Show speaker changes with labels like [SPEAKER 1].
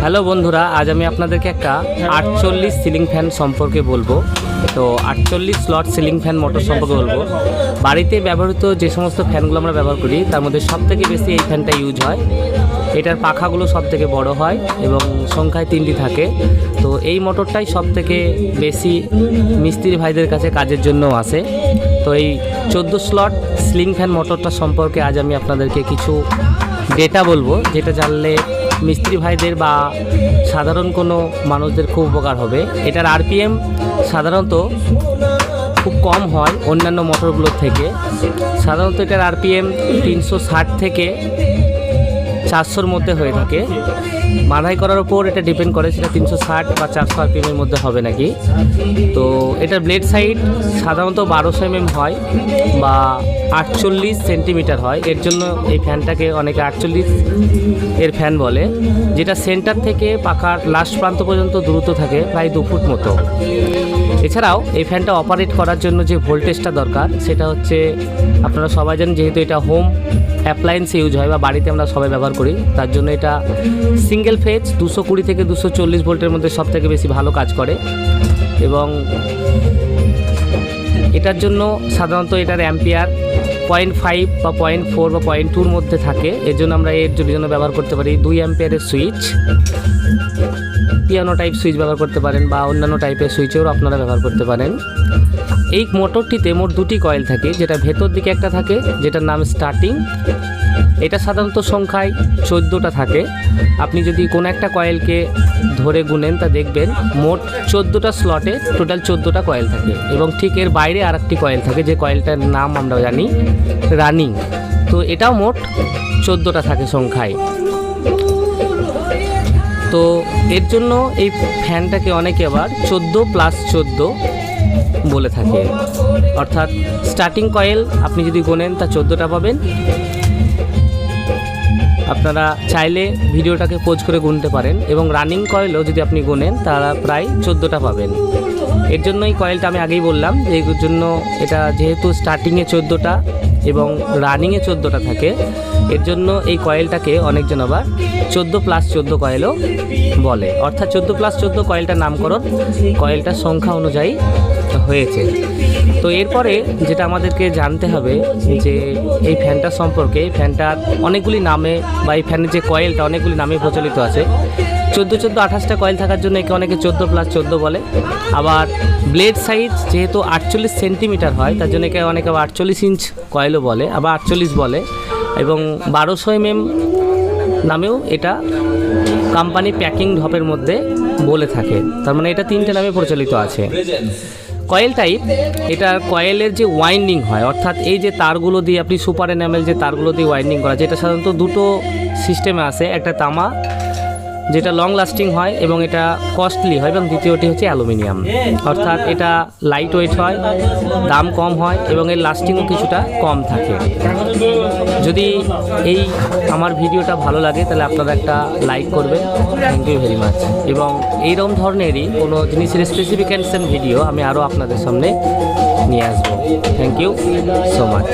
[SPEAKER 1] Hello বন্ধুরা, আজ আমি আপনাদেরকে একটা 48 সিলিং ফ্যান সম্পর্কে বলবো। তো 48 স্লট সিলিং ফ্যান মোটর সম্পর্কে বলবো। বাড়িতে ব্যবহৃত যে সমস্ত ফ্যানগুলো আমরা ব্যবহার করি তার মধ্যে সবথেকে বেশি এই ফ্যানটা ইউজ হয়। এটার পাখাগুলো সবথেকে বড় হয় এবং সংখ্যায় 3টি থাকে। তো এই মোটরটাই সবথেকে বেশি মিস্ত্রি ভাইদের কাছে কাজের জন্য আসে। তো এই 14 স্লট সিলিং ফ্যান মোটরটা সম্পর্কে আজ আমি আপনাদেরকে কিছু ডেটা বলবো, যেটা জানলে মিস্ত্রি ভাইদের বা সাধারণ কোনো মানুষদের খুব উপকার হবে। এটার আরপিএম সাধারণত খুব কম হয় অন্যান্য মোটরগুলোর থেকে। সাধারণত এটার আরপিএম 360 থেকে 400-র মধ্যে হয়ে থাকে। মাথায় করার ওপর এটা ডিপেন্ড করে, সেটা 360 বা 400 আরপিএমের মধ্যে হবে নাকি। তো এটার ব্লেড সাইড সাধারণত 1200 mm হয় বা 48 সেন্টিমিটার হয়। এর জন্য এই ফ্যানটাকে অনেকে 48 এর ফ্যান বলে, যেটা সেন্টার থেকে পাখার লাস্ট প্রান্ত পর্যন্ত দূরত্ব থাকে প্রায় 2 ফুট মতো। এছাড়াও এই ফ্যানটা অপারেট করার জন্য যে ভোল্টেজটা দরকার সেটা হচ্ছে, আপনারা সবাই জানেন যেহেতু এটা হোম অ্যাপ্লায়েন্সে ইউজ হয় বা বাড়িতে আমরা সবাই ব্যবহার করি, তার জন্য এটা সিঙ্গেল ফেজ 220 থেকে 240 ভোল্টের মধ্যে সবথেকে বেশি ভালো কাজ করে। এবং এটার জন্য সাধারণত এটার অ্যাম্পিয়ার 0.5 বা 0.4 বা 0.2-র মধ্যে থাকে। এর জন্য আমরা এর জন্য ব্যবহার করতে পারি 2 অ্যাম্পিয়ারের সুইচ, পিয়ানো টাইপ সুইচ ব্যবহার করতে পারেন বা অন্যান্য টাইপের সুইচেও আপনারা ব্যবহার করতে পারেন। এই মোটরটিতে মোট 2টি কয়েল থাকে, যেটা ভেতর দিকে একটা থাকে যেটার নাম স্টার্টিং। এটা সাধারণত সংখ্যায় 14টা থাকে। আপনি যদি কোনো একটা কয়েলকে ধরে গুনেন তা দেখবেন মোট 14টা স্লটে টোটাল 14টা কয়েল থাকে। এবং ঠিক এর বাইরে আরেকটি কয়েল থাকে, যে কয়েলটার নাম আমরা জানি রানিং। তো এটাও মোট 14টা থাকে সংখ্যায়। তো এর জন্য এই ফ্যানটাকে অনেকে আবার 14+14 বলে থাকে। অর্থাৎ স্টার্টিং কয়েল আপনি যদি গোনেন তা 14টা পাবেন। আপনারা চাইলে ভিডিওটাকে পোজ করে গুনতে পারেন। এবং রানিং কয়েলও যদি আপনি গোনেন তারা প্রায় 14টা পাবেন। এর জন্য এই কয়েলটা আমি আগেই বললাম যে এর জন্য এটা যেহেতু স্টার্টিংয়ে 14টা এবং রানিংয়ে 14টা থাকে, এর জন্য এই কয়েলটাকে অনেকজন আবার 14+14 কয়েলও বলে। অর্থাৎ 14+14 কয়েলটার নামকরণ কয়েলটার সংখ্যা অনুযায়ী হয়েছে। তো এরপরে যেটা আমাদেরকে জানতে হবে যে এই ফ্যানটা সম্পর্কে, এই ফ্যানটার অনেকগুলি নামে বা এই ফ্যানের যে কয়েলটা অনেকগুলি নামে প্রচলিত আছে। 14-14-28টা কয়েল থাকার জন্য একে অনেকে 14+14 বলে। আবার ব্লেড সাইজ যেহেতু 48 সেন্টিমিটার হয় তার জন্য একে অনেকে 48 ইঞ্চ কয়েলও বলে, আবার 48 বলে। এবং 1200 mm নামেও এটা কোম্পানি প্যাকিং ঢপের মধ্যে বলে থাকে। তার মানে এটা 3টে নামে প্রচলিত আছে। কয়েল টাইপ, এটার কয়েলের যে ওয়াইন্ডিং হয়, অর্থাৎ এই যে তারগুলো দিয়ে আপনি সুপার এনামেল যে তারগুলো দিয়ে ওয়াইন্ডিং করা, যেটা সাধারণত 2টো সিস্টেমে আসে। একটা তামা, যেটা লং লাস্টিং হয় এবং এটা কস্টলি হয়, এবং দ্বিতীয়টি হচ্ছে অ্যালুমিনিয়াম। অর্থাৎ এটা লাইট ওয়েট হয়, দাম কম হয় এবং এর লাস্টিংও কিছুটা কম থাকে। যদি এই আমার ভিডিওটা ভালো লাগে তাহলে আপনারা একটা লাইক করবেন। Thank you very much. এবং এইরকম ধরনেরই কোনো জিনিসের স্পেসিফিকেশন ভিডিও আমি আরও আপনাদের সামনে নিয়ে আসবো। Thank you so much.